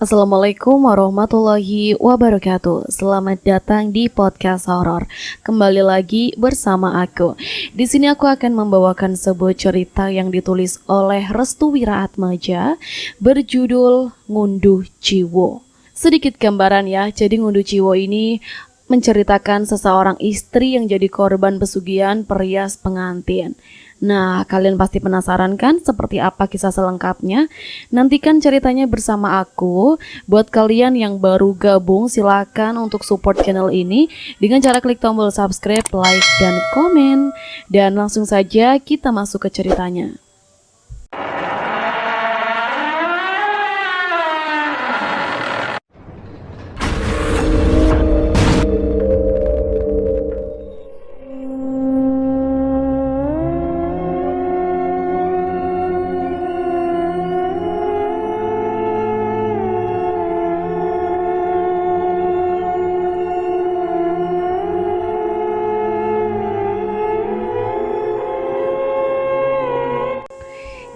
Assalamualaikum warahmatullahi wabarakatuh. Selamat datang di podcast horor. Kembali lagi bersama aku. Di sini aku akan membawakan sebuah cerita yang ditulis oleh Restu Wiraatmaja berjudul Ngunduh Ciwo. Sedikit gambaran ya. Jadi Ngunduh Ciwo ini menceritakan seseorang istri yang jadi korban pesugihan perias pengantin. Nah, kalian pasti penasaran kan seperti apa kisah selengkapnya? Nantikan ceritanya bersama aku. Buat kalian yang baru gabung, silakan untuk support channel ini dengan cara klik tombol subscribe, like, dan komen. Dan langsung saja kita masuk ke ceritanya.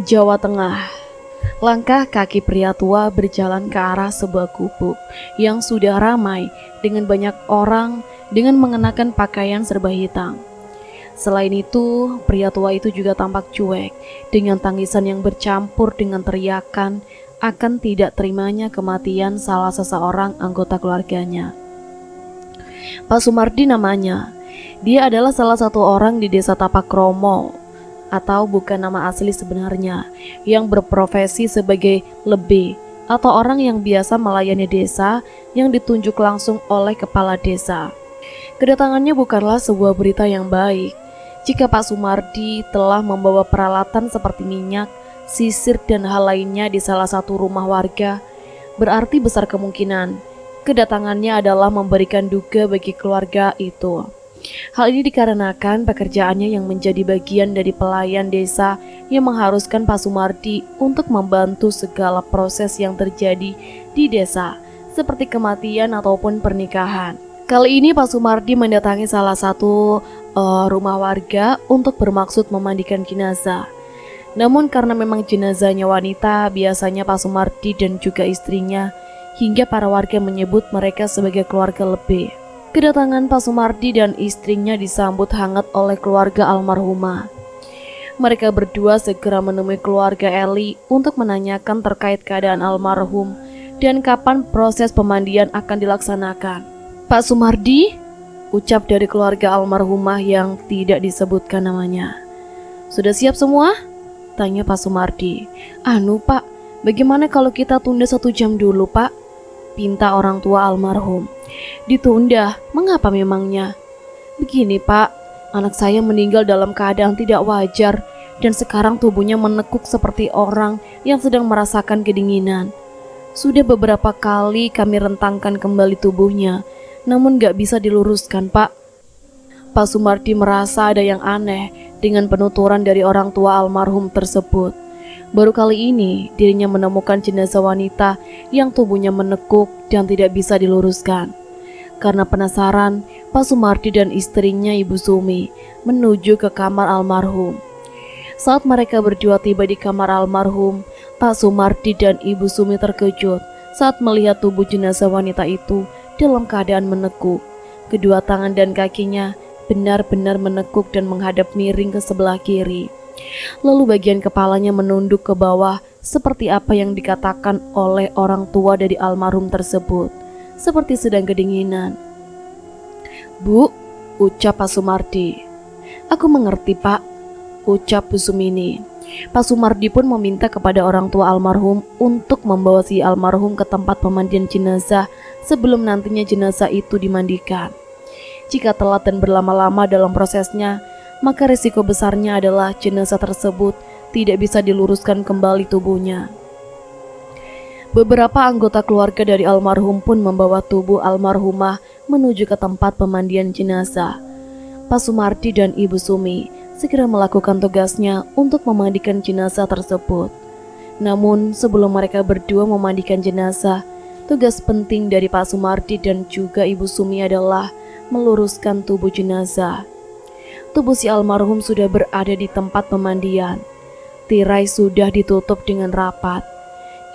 Jawa Tengah. Langkah kaki pria tua berjalan ke arah sebuah gubuk yang sudah ramai dengan banyak orang dengan mengenakan pakaian serba hitam. Selain itu, pria tua itu juga tampak cuek dengan tangisan yang bercampur dengan teriakan akan tidak terimanya kematian salah seseorang anggota keluarganya. Pak Sumardi namanya. Dia adalah salah satu orang di desa Tapakromo, atau bukan nama asli sebenarnya, yang berprofesi sebagai lebe atau orang yang biasa melayani desa yang ditunjuk langsung oleh kepala desa. Kedatangannya bukanlah sebuah berita yang baik. Jika Pak Sumardi telah membawa peralatan seperti minyak, sisir dan hal lainnya di salah satu rumah warga, berarti besar kemungkinan kedatangannya adalah memberikan duka bagi keluarga itu. Hal ini dikarenakan pekerjaannya yang menjadi bagian dari pelayan desa yang mengharuskan Pak Sumardi untuk membantu segala proses yang terjadi di desa, seperti kematian ataupun pernikahan. Kali ini Pak Sumardi mendatangi salah satu rumah warga untuk bermaksud memandikan jenazah. Namun karena memang jenazahnya wanita, biasanya Pak Sumardi dan juga istrinya hingga para warga menyebut mereka sebagai keluarga lebe. Kedatangan Pak Sumardi dan istrinya disambut hangat oleh keluarga almarhumah. Mereka berdua segera menemui keluarga Eli untuk menanyakan terkait keadaan almarhum dan kapan proses pemandian akan dilaksanakan. Pak Sumardi, ucap dari keluarga almarhumah yang tidak disebutkan namanya. Sudah siap semua? Tanya Pak Sumardi. Pak, bagaimana kalau kita tunda 1 jam dulu Pak? Pinta orang tua almarhum. Ditunda, mengapa memangnya? Begini Pak, anak saya meninggal dalam keadaan tidak wajar dan sekarang tubuhnya menekuk seperti orang yang sedang merasakan kedinginan. Sudah beberapa kali kami rentangkan kembali tubuhnya, namun gak bisa diluruskan Pak. Pak Sumardi merasa ada yang aneh dengan penuturan dari orang tua almarhum tersebut. Baru kali ini dirinya menemukan jenazah wanita yang tubuhnya menekuk dan tidak bisa diluruskan. Karena penasaran, Pak Sumardi dan istrinya Ibu Sumi menuju ke kamar almarhum. Saat mereka berdua tiba di kamar almarhum, Pak Sumardi dan Ibu Sumi terkejut saat melihat tubuh jenazah wanita itu dalam keadaan menekuk. Kedua tangan dan kakinya benar-benar menekuk dan menghadap miring ke sebelah kiri. Lalu bagian kepalanya menunduk ke bawah seperti apa yang dikatakan oleh orang tua dari almarhum tersebut, seperti sedang kedinginan. Bu, ucap Pak Sumardi. Aku mengerti Pak, ucap Bu Sumini. Pak Sumardi pun meminta kepada orang tua almarhum untuk membawa si almarhum ke tempat pemandian jenazah sebelum nantinya jenazah itu dimandikan. Jika telat dan berlama-lama dalam prosesnya, maka risiko besarnya adalah jenazah tersebut tidak bisa diluruskan kembali tubuhnya. Beberapa anggota keluarga dari almarhum pun membawa tubuh almarhumah menuju ke tempat pemandian jenazah. Pak Sumardi dan Ibu Sumi segera melakukan tugasnya untuk memandikan jenazah tersebut. Namun sebelum mereka berdua memandikan jenazah, tugas penting dari Pak Sumardi dan juga Ibu Sumi adalah meluruskan tubuh jenazah. Tubuh si almarhum sudah berada di tempat pemandian. Tirai sudah ditutup dengan rapat.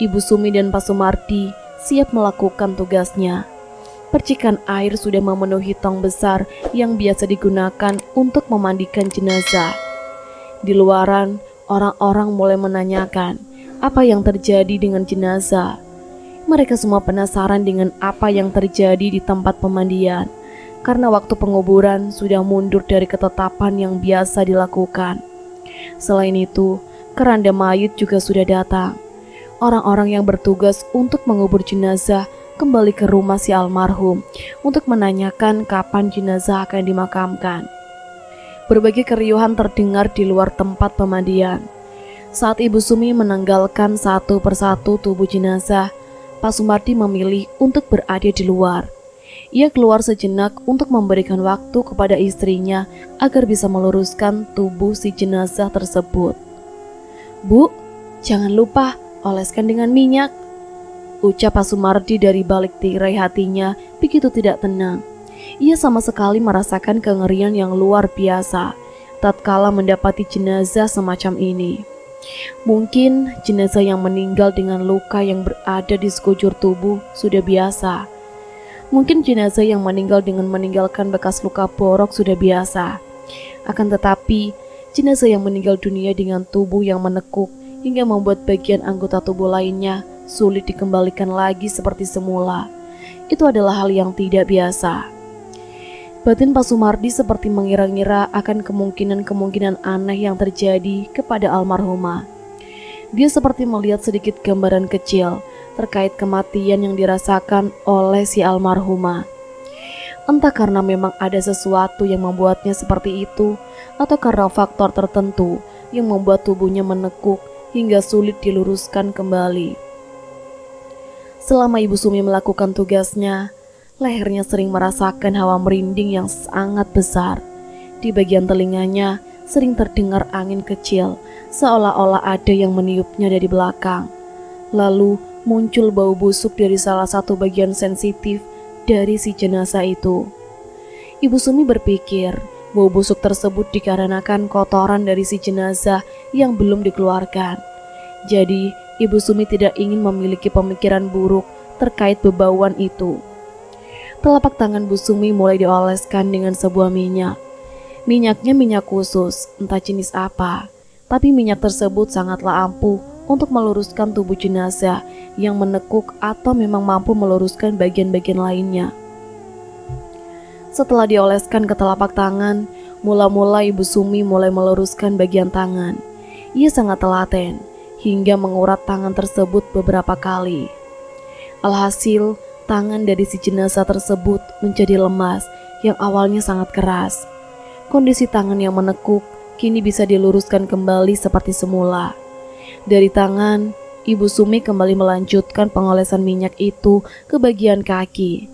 Ibu Sumi dan Pak Sumardi siap melakukan tugasnya. Percikan air sudah memenuhi tong besar yang biasa digunakan untuk memandikan jenazah. Di luaran, orang-orang mulai menanyakan apa yang terjadi dengan jenazah. Mereka semua penasaran dengan apa yang terjadi di tempat pemandian, karena waktu penguburan sudah mundur dari ketetapan yang biasa dilakukan. Selain itu, keranda mayit juga sudah datang. Orang-orang yang bertugas untuk mengubur jenazah kembali ke rumah si almarhum untuk menanyakan kapan jenazah akan dimakamkan. Berbagai keriuhan terdengar di luar tempat pemandian. Saat Ibu Sumi menanggalkan satu persatu tubuh jenazah, Pak Sumardi memilih untuk berada di luar. Ia keluar sejenak untuk memberikan waktu kepada istrinya agar bisa meluruskan tubuh si jenazah tersebut. "Bu, jangan lupa oleskan dengan minyak," ucap Pak Sumardi dari balik tirai hatinya begitu tidak tenang. Ia sama sekali merasakan kengerian yang luar biasa tatkala mendapati jenazah semacam ini. Mungkin jenazah yang meninggal dengan luka yang berada di sekujur tubuh sudah biasa. Mungkin jenazah yang meninggal dengan meninggalkan bekas luka borok sudah biasa. Akan tetapi, jenazah yang meninggal dunia dengan tubuh yang menekuk hingga membuat bagian anggota tubuh lainnya sulit dikembalikan lagi seperti semula, itu adalah hal yang tidak biasa. Batin Pak Sumardi seperti mengira-ngira akan kemungkinan-kemungkinan aneh yang terjadi kepada almarhumah. Dia seperti melihat sedikit gambaran kecil terkait kematian yang dirasakan oleh si almarhumah. Entah karena memang ada sesuatu yang membuatnya seperti itu, atau karena faktor tertentu yang membuat tubuhnya menekuk hingga sulit diluruskan kembali. Selama Ibu Sumi melakukan tugasnya, lehernya sering merasakan hawa merinding yang sangat besar. Di bagian telinganya sering terdengar angin kecil, seolah-olah ada yang meniupnya dari belakang. Lalu muncul bau busuk dari salah satu bagian sensitif dari si jenazah itu. Ibu Sumi berpikir bau busuk tersebut dikarenakan kotoran dari si jenazah yang belum dikeluarkan. Jadi, Ibu Sumi tidak ingin memiliki pemikiran buruk terkait bebauan itu. Telapak tangan Bu Sumi mulai dioleskan dengan sebuah minyak. Minyaknya minyak khusus, entah jenis apa, tapi minyak tersebut sangatlah ampuh untuk meluruskan tubuh jenazah yang menekuk atau memang mampu meluruskan bagian-bagian lainnya. Setelah dioleskan ke telapak tangan, mula-mula Ibu Sumi mulai meluruskan bagian tangan. Ia sangat telaten hingga mengurat tangan tersebut beberapa kali. Alhasil, tangan dari si jenazah tersebut menjadi lemas yang awalnya sangat keras. Kondisi tangan yang menekuk kini bisa diluruskan kembali seperti semula. Dari tangan, Ibu Sumi kembali melanjutkan pengolesan minyak itu ke bagian kaki.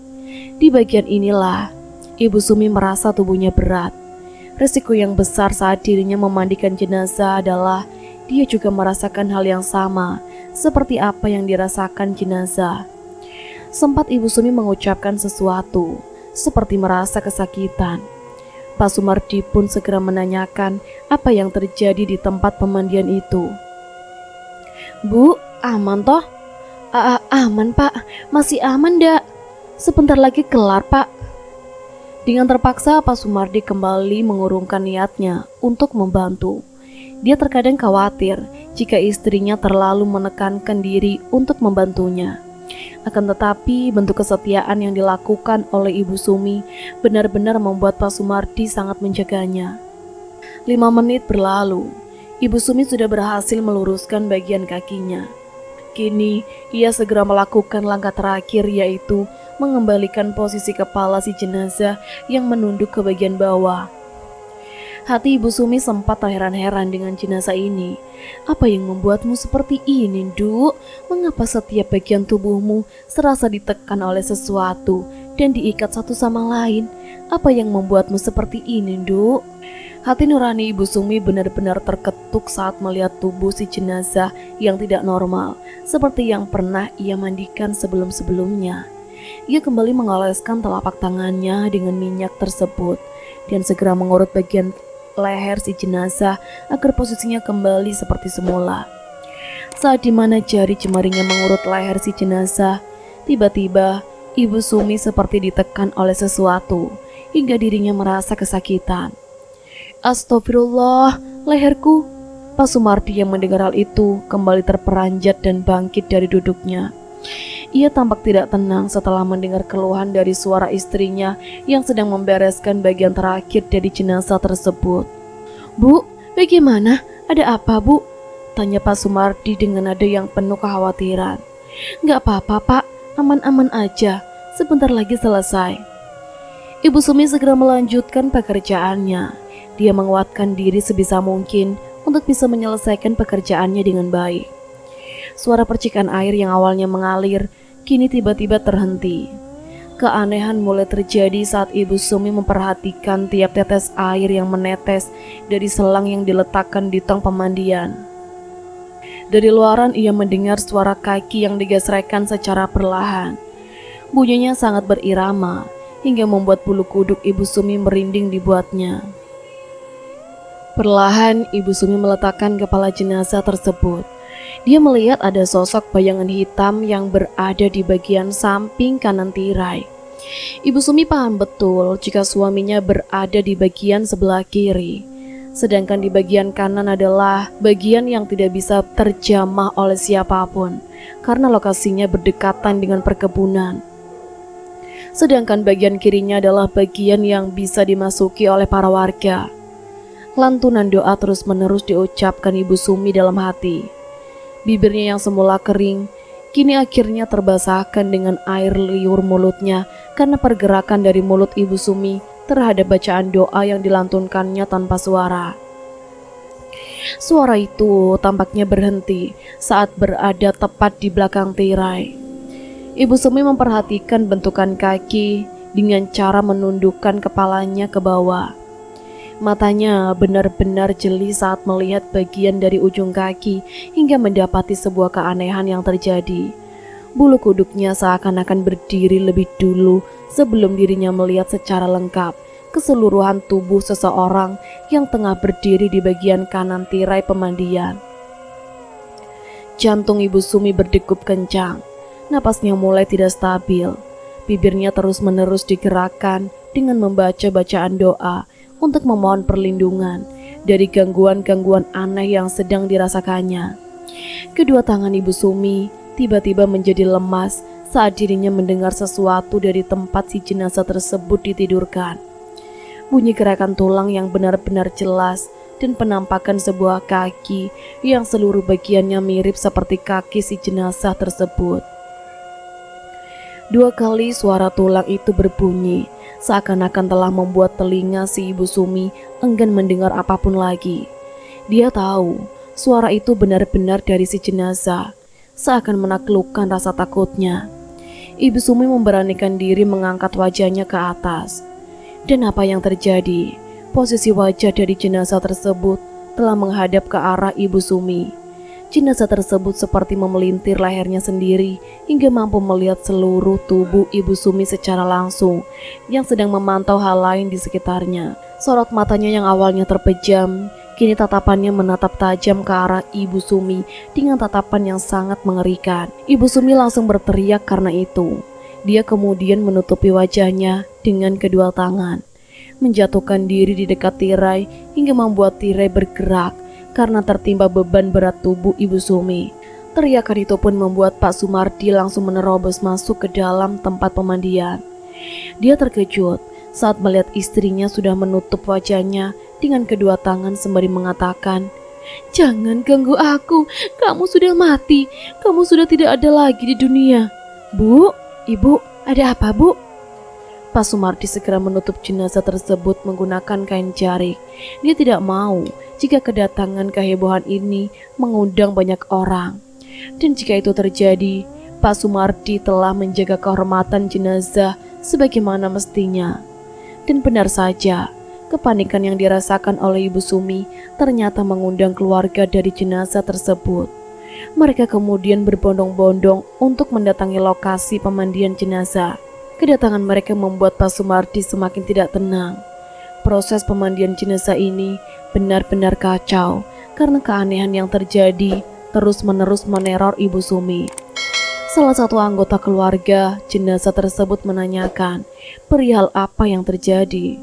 Di bagian inilah, Ibu Sumi merasa tubuhnya berat. Risiko yang besar saat dirinya memandikan jenazah adalah dia juga merasakan hal yang sama seperti apa yang dirasakan jenazah. Sempat Ibu Sumi mengucapkan sesuatu, seperti merasa kesakitan. Pak Sumardi pun segera menanyakan apa yang terjadi di tempat pemandian itu. "Bu, aman toh?" Aman Pak, masih aman dak? Sebentar lagi kelar Pak." Dengan terpaksa Pak Sumardi kembali mengurungkan niatnya untuk membantu. Dia terkadang khawatir jika istrinya terlalu menekankan diri untuk membantunya. Akan tetapi bentuk kesetiaan yang dilakukan oleh Ibu Sumi benar-benar membuat Pak Sumardi sangat menjaganya. 5 menit berlalu, Ibu Sumi sudah berhasil meluruskan bagian kakinya. Kini ia segera melakukan langkah terakhir, yaitu mengembalikan posisi kepala si jenazah yang menunduk ke bagian bawah. Hati Ibu Sumi sempat terheran-heran dengan jenazah ini. "Apa yang membuatmu seperti ini, Duk? Mengapa setiap bagian tubuhmu serasa ditekan oleh sesuatu dan diikat satu sama lain? Apa yang membuatmu seperti ini, Duk?" Hati nurani Ibu Sumi benar-benar terketuk saat melihat tubuh si jenazah yang tidak normal, seperti yang pernah ia mandikan sebelum-sebelumnya. Ia kembali mengoleskan telapak tangannya dengan minyak tersebut dan segera mengurut bagian leher si jenazah agar posisinya kembali seperti semula. Saat dimana jari jemarinya mengurut leher si jenazah, Tiba-tiba, Ibu Sumi seperti ditekan oleh sesuatu, hingga dirinya merasa kesakitan. Astagfirullah, leherku. Pak Sumardi yang mendengar hal itu kembali terperanjat dan bangkit dari duduknya. Ia tampak tidak tenang setelah mendengar keluhan dari suara istrinya yang sedang membereskan bagian terakhir dari jenazah tersebut. Bu, bagaimana? Ada apa, Bu? Tanya Pak Sumardi dengan nada yang penuh kekhawatiran. Gak apa-apa, Pak. Aman-aman aja. Sebentar lagi selesai. Ibu Sumi segera melanjutkan pekerjaannya. Dia menguatkan diri sebisa mungkin untuk bisa menyelesaikan pekerjaannya dengan baik. Suara percikan air yang awalnya mengalir, kini tiba-tiba terhenti. Keanehan mulai terjadi saat Ibu Sumi memperhatikan tiap tetes air yang menetes dari selang yang diletakkan di tong pemandian. Dari luaran ia mendengar suara kaki yang digesrekkan secara perlahan. Bunyinya sangat berirama, hingga membuat bulu kuduk Ibu Sumi merinding dibuatnya. Perlahan Ibu Sumi meletakkan kepala jenazah tersebut. Dia melihat ada sosok bayangan hitam yang berada di bagian samping kanan tirai. Ibu Sumi paham betul jika suaminya berada di bagian sebelah kiri, sedangkan di bagian kanan adalah bagian yang tidak bisa terjamah oleh siapapun karena lokasinya berdekatan dengan perkebunan. Sedangkan bagian kirinya adalah bagian yang bisa dimasuki oleh para warga. Lantunan doa terus-menerus diucapkan Ibu Sumi dalam hati. Bibirnya yang semula kering, kini akhirnya terbasahkan dengan air liur mulutnya karena pergerakan dari mulut Ibu Sumi terhadap bacaan doa yang dilantunkannya tanpa suara. Suara itu tampaknya berhenti saat berada tepat di belakang tirai. Ibu Sumi memperhatikan bentukan kaki dengan cara menundukkan kepalanya ke bawah. Matanya benar-benar jeli saat melihat bagian dari ujung kaki hingga mendapati sebuah keanehan yang terjadi. Bulu kuduknya seakan-akan berdiri lebih dulu sebelum dirinya melihat secara lengkap keseluruhan tubuh seseorang yang tengah berdiri di bagian kanan tirai pemandian. Jantung Ibu Sumi berdegup kencang, napasnya mulai tidak stabil. Bibirnya terus-menerus digerakkan dengan membaca bacaan doa untuk memohon perlindungan dari gangguan-gangguan aneh yang sedang dirasakannya. Kedua tangan Ibu Sumi tiba-tiba menjadi lemas saat dirinya mendengar sesuatu dari tempat si jenazah tersebut ditidurkan. Bunyi gerakan tulang yang benar-benar jelas dan penampakan sebuah kaki yang seluruh bagiannya mirip seperti kaki si jenazah tersebut. 2 kali suara tulang itu berbunyi, seakan-akan telah membuat telinga si Ibu Sumi enggan mendengar apapun lagi. Dia tahu suara itu benar-benar dari si jenazah, seakan menaklukkan rasa takutnya. Ibu Sumi memberanikan diri mengangkat wajahnya ke atas. Dan apa yang terjadi? Posisi wajah dari jenazah tersebut telah menghadap ke arah Ibu Sumi. Jenazah tersebut seperti memelintir lehernya sendiri hingga mampu melihat seluruh tubuh Ibu Sumi secara langsung yang sedang memantau hal lain di sekitarnya. Sorot matanya yang awalnya terpejam, kini tatapannya menatap tajam ke arah Ibu Sumi dengan tatapan yang sangat mengerikan. Ibu Sumi langsung berteriak karena itu. Dia kemudian menutupi wajahnya dengan kedua tangan, menjatuhkan diri di dekat tirai hingga membuat tirai bergerak karena tertimpa beban berat tubuh Ibu Sumi. Teriakan itu pun membuat Pak Sumardi langsung menerobos masuk ke dalam tempat pemandian. Dia terkejut saat melihat istrinya sudah menutup wajahnya dengan kedua tangan sembari mengatakan, "Jangan ganggu aku, kamu sudah mati, kamu sudah tidak ada lagi di dunia." "Bu, Ibu, ada apa, Bu?" Pak Sumardi segera menutup jenazah tersebut menggunakan kain jarik. Dia tidak mau jika kedatangan kehebohan ini mengundang banyak orang. Dan jika itu terjadi, Pak Sumardi telah menjaga kehormatan jenazah sebagaimana mestinya. Dan benar saja, kepanikan yang dirasakan oleh Ibu Sumi ternyata mengundang keluarga dari jenazah tersebut. Mereka kemudian berbondong-bondong untuk mendatangi lokasi pemandian jenazah. Kedatangan mereka membuat Pak Sumardi semakin tidak tenang. Proses pemandian jenazah ini benar-benar kacau karena keanehan yang terjadi terus-menerus meneror Ibu Sumi. Salah satu anggota keluarga jenazah tersebut menanyakan perihal apa yang terjadi.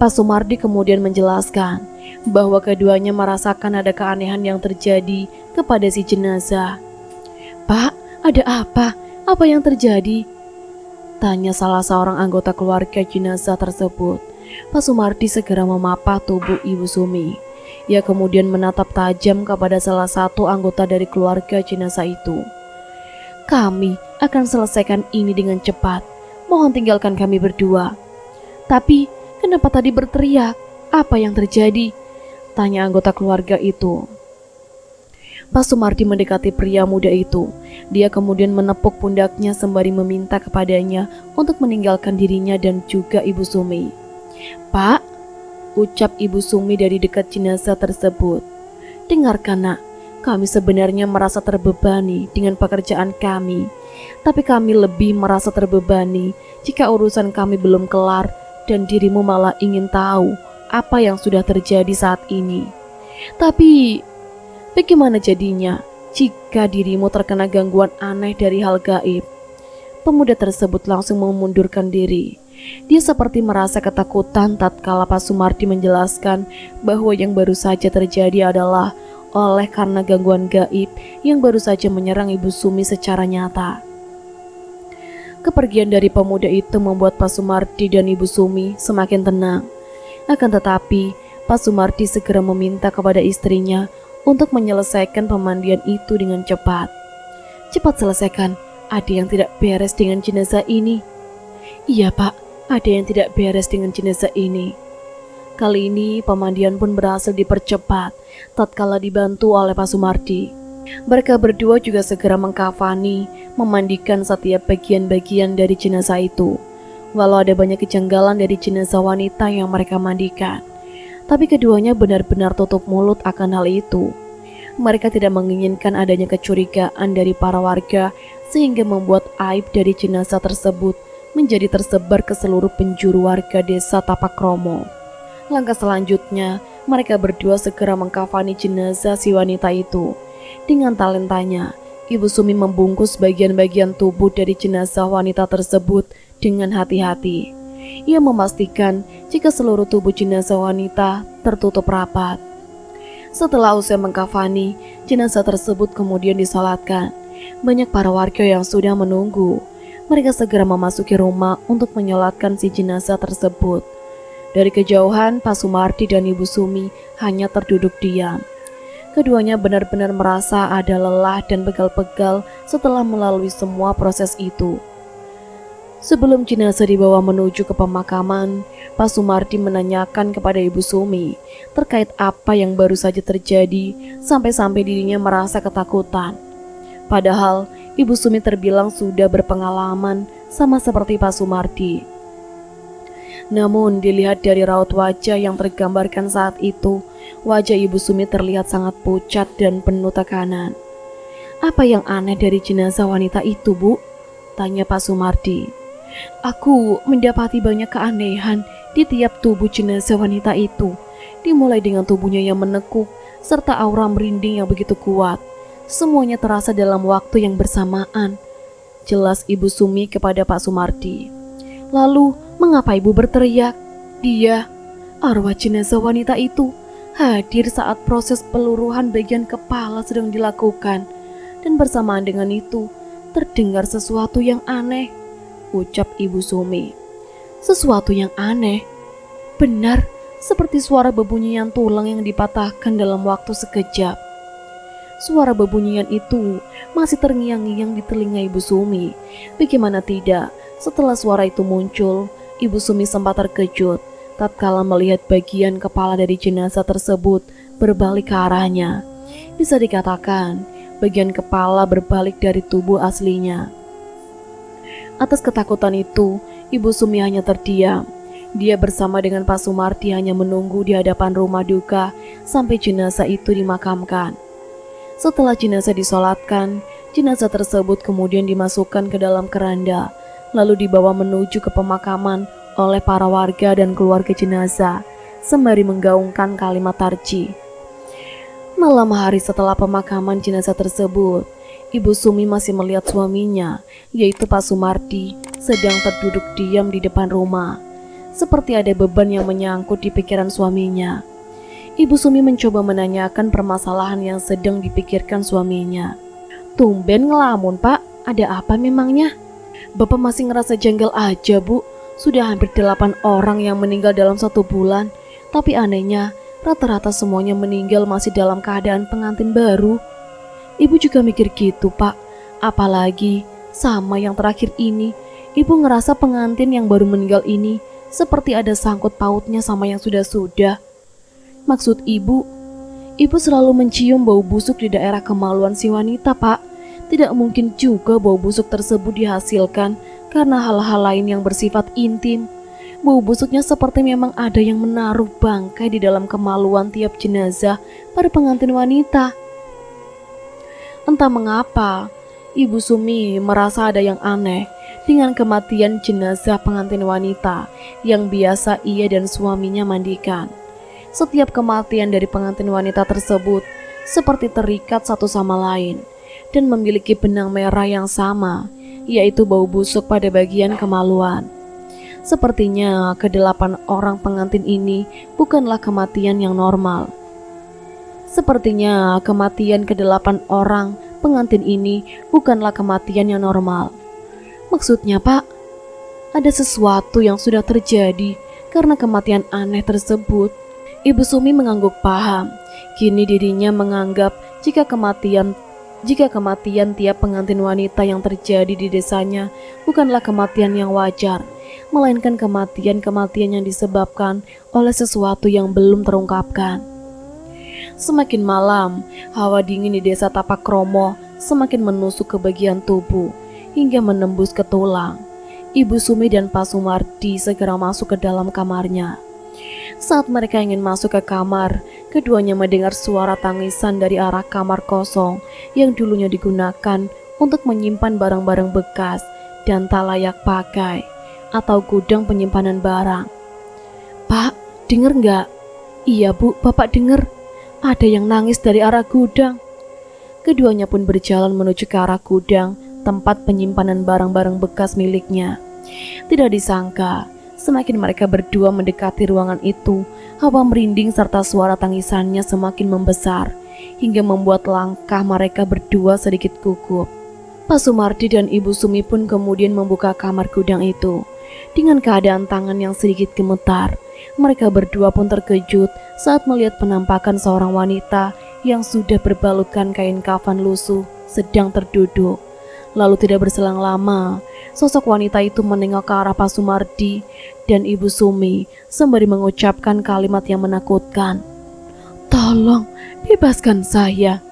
Pak Sumardi kemudian menjelaskan bahwa keduanya merasakan ada keanehan yang terjadi kepada si jenazah. "Pak, ada apa? Apa yang terjadi?" tanya salah seorang anggota keluarga jenazah tersebut. Pak Sumardi segera memapah tubuh Ibu Sumi. Ia kemudian menatap tajam kepada salah satu anggota dari keluarga jenazah itu. "Kami akan selesaikan ini dengan cepat. Mohon tinggalkan kami berdua." "Tapi kenapa tadi berteriak? Apa yang terjadi?" tanya anggota keluarga itu. Pak Sumardi mendekati pria muda itu. Dia kemudian menepuk pundaknya sembari meminta kepadanya untuk meninggalkan dirinya dan juga Ibu Sumi. "Pak," ucap Ibu Sumi dari dekat jenazah tersebut. "Dengarkan nak, kami sebenarnya merasa terbebani dengan pekerjaan kami. Tapi kami lebih merasa terbebani jika urusan kami belum kelar dan dirimu malah ingin tahu apa yang sudah terjadi saat ini. Tapi bagaimana jadinya jika dirimu terkena gangguan aneh dari hal gaib?" Pemuda tersebut langsung memundurkan diri. Dia seperti merasa ketakutan tatkala Pak Sumardi menjelaskan bahwa yang baru saja terjadi adalah oleh karena gangguan gaib yang baru saja menyerang Ibu Sumi secara nyata. Kepergian dari pemuda itu membuat Pak Sumardi dan Ibu Sumi semakin tenang. Akan tetapi, Pak Sumardi segera meminta kepada istrinya untuk menyelesaikan pemandian itu dengan cepat. "Cepat selesaikan, ada yang tidak beres dengan jenazah ini." "Iya Pak, ada yang tidak beres dengan jenazah ini." Kali ini pemandian pun berhasil dipercepat tatkala dibantu oleh Pak Sumardi. Mereka berdua juga segera mengkafani, memandikan setiap bagian-bagian dari jenazah itu. Walau ada banyak kejanggalan dari jenazah wanita yang mereka mandikan, tapi keduanya benar-benar tutup mulut akan hal itu. Mereka tidak menginginkan adanya kecurigaan dari para warga sehingga membuat aib dari jenazah tersebut menjadi tersebar ke seluruh penjuru warga desa Tapakromo. Langkah selanjutnya, mereka berdua segera mengkafani jenazah si wanita itu. Dengan talentanya, Ibu Sumi membungkus bagian-bagian tubuh dari jenazah wanita tersebut dengan hati-hati. Ia memastikan jika seluruh tubuh jenazah wanita tertutup rapat. Setelah usai mengkafani, jenazah tersebut kemudian disolatkan. Banyak para warga yang sudah menunggu. Mereka segera memasuki rumah untuk menyolatkan si jenazah tersebut. Dari kejauhan, Pak Sumardi dan Ibu Sumi hanya terduduk diam. Keduanya benar-benar merasa ada lelah dan pegal-pegal setelah melalui semua proses itu. Sebelum jenazah dibawa menuju ke pemakaman, Pak Sumardi menanyakan kepada Ibu Sumi terkait apa yang baru saja terjadi sampai-sampai dirinya merasa ketakutan. Padahal Ibu Sumi terbilang sudah berpengalaman sama seperti Pak Sumardi. Namun dilihat dari raut wajah yang tergambarkan saat itu, wajah Ibu Sumi terlihat sangat pucat dan penuh tekanan. "Apa yang aneh dari jenazah wanita itu, Bu?" tanya Pak Sumardi. "Aku mendapati banyak keanehan di tiap tubuh jenazah wanita itu, dimulai dengan tubuhnya yang menekuk serta aura merinding yang begitu kuat. Semuanya terasa dalam waktu yang bersamaan," jelas Ibu Sumi kepada Pak Sumardi. "Lalu, mengapa Ibu berteriak? Dia, arwah jenazah wanita itu, hadir saat proses peluruhan bagian kepala sedang dilakukan, dan bersamaan dengan itu, terdengar sesuatu yang aneh," ucap Ibu Sumi. "Sesuatu yang aneh?" "Benar, seperti suara bebunyian tulang yang dipatahkan dalam waktu sekejap." Suara bebunyian itu masih terngiang-ngiang di telinga Ibu Sumi. Bagaimana tidak, setelah suara itu muncul, Ibu Sumi sempat terkejut tatkala melihat bagian kepala dari jenazah tersebut berbalik ke arahnya. Bisa dikatakan, bagian kepala berbalik dari tubuh aslinya. Atas ketakutan itu, Ibu Sumi hanya terdiam. Dia bersama dengan Pak Sumardi hanya menunggu di hadapan rumah duka sampai jenazah itu dimakamkan. Setelah jenazah disolatkan, jenazah tersebut kemudian dimasukkan ke dalam keranda, lalu dibawa menuju ke pemakaman oleh para warga dan keluarga jenazah, sembari menggaungkan kalimat tarjih. Malam hari setelah pemakaman jenazah tersebut, Ibu Sumi masih melihat suaminya, yaitu Pak Sumardi, sedang terduduk diam di depan rumah. Seperti ada beban yang menyangkut di pikiran suaminya. Ibu Sumi mencoba menanyakan permasalahan yang sedang dipikirkan suaminya. "Tumben ngelamun, Pak. Ada apa memangnya?" "Bapak masih ngerasa jengkel aja, Bu. Sudah hampir 8 orang yang meninggal dalam 1 bulan. Tapi anehnya, rata-rata semuanya meninggal masih dalam keadaan pengantin baru." Ibu juga mikir gitu, Pak. Apalagi sama yang terakhir ini, ibu ngerasa pengantin yang baru meninggal ini seperti ada sangkut pautnya sama yang sudah-sudah. Maksud ibu selalu mencium bau busuk di daerah kemaluan si wanita, Pak. Tidak mungkin juga bau busuk tersebut dihasilkan karena hal-hal lain yang bersifat intim. Bau busuknya seperti memang ada yang menaruh bangkai di dalam kemaluan tiap jenazah pada pengantin wanita. Entah mengapa, Ibu Sumi merasa ada yang aneh dengan kematian jenazah pengantin wanita yang biasa ia dan suaminya mandikan. Setiap kematian dari pengantin wanita tersebut seperti terikat satu sama lain dan memiliki benang merah yang sama, yaitu bau busuk pada bagian kemaluan. Sepertinya ke-8 orang pengantin ini bukanlah kematian yang normal. Sepertinya kematian ke-8 orang pengantin ini bukanlah kematian yang normal. Maksudnya, Pak, ada sesuatu yang sudah terjadi karena kematian aneh tersebut. Ibu Sumi mengangguk paham. Kini dirinya menganggap jika kematian tiap pengantin wanita yang terjadi di desanya bukanlah kematian yang wajar, melainkan kematian yang disebabkan oleh sesuatu yang belum terungkapkan. Semakin malam, hawa dingin di desa Tapak Romo semakin menusuk ke bagian tubuh hingga menembus ke tulang. Ibu Sumi dan Pak Sumardi segera masuk ke dalam kamarnya. Saat mereka ingin masuk ke kamar, keduanya mendengar suara tangisan dari arah kamar kosong yang dulunya digunakan untuk menyimpan barang-barang bekas dan tak layak pakai atau gudang penyimpanan barang. "Pak, denger nggak?" "Iya, Bu, Bapak denger. Ada yang nangis dari arah gudang." Keduanya pun berjalan menuju ke arah gudang, tempat penyimpanan barang-barang bekas miliknya. Tidak disangka, semakin mereka berdua mendekati ruangan itu, hawa merinding serta suara tangisannya semakin membesar, hingga membuat langkah mereka berdua sedikit gugup. Pak Sumardi dan Ibu Sumi pun kemudian membuka kamar gudang itu. Dengan keadaan tangan yang sedikit gemetar, mereka berdua pun terkejut saat melihat penampakan seorang wanita yang sudah berbalutkan kain kafan lusuh sedang terduduk. Lalu tidak berselang lama, sosok wanita itu menengok ke arah Pak Sumardi dan Ibu Sumi sembari mengucapkan kalimat yang menakutkan. "Tolong, bebaskan saya.